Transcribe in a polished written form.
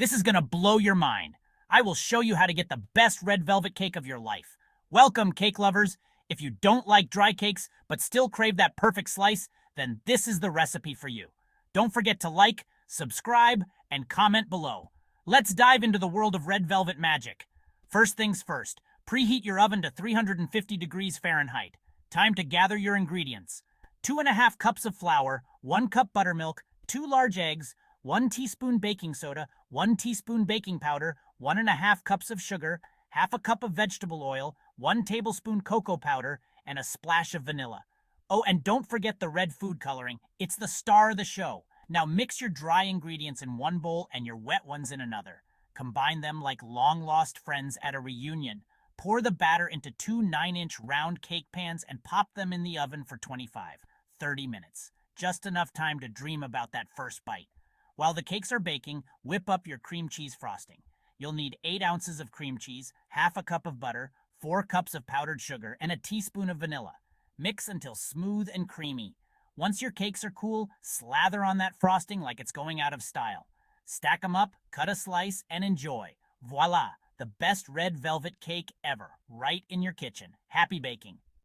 This is gonna blow your mind. I will show you how to get the best red velvet cake of your life. Welcome, cake lovers. If you don't like dry cakes but still crave that perfect slice, then this is the recipe for you. Don't forget to like, subscribe, and comment below. Let's dive into the world of red velvet magic. First things first, preheat your oven to 350 degrees Fahrenheit. Time to gather your ingredients. 2.5 cups of flour, 1 cup buttermilk, 2 large eggs, 1 teaspoon baking soda, 1 teaspoon baking powder, 1.5 cups of sugar, half a cup of vegetable oil, 1 tablespoon cocoa powder, and a splash of vanilla. Oh, and don't forget the red food coloring. It's the star of the show. Now mix your dry ingredients in one bowl and your wet ones in another. Combine them like long-lost friends at a reunion. Pour the batter into 2 9-inch round cake pans and pop them in the oven for 25-30 minutes. Just enough time to dream about that first bite. While the cakes are baking, whip up your cream cheese frosting. You'll need 8 ounces of cream cheese, half a cup of butter, 4 cups of powdered sugar, and a teaspoon of vanilla. Mix until smooth and creamy. Once your cakes are cool, slather on that frosting like it's going out of style. Stack them up, cut a slice, and enjoy. Voila, the best red velvet cake ever, right in your kitchen. Happy baking!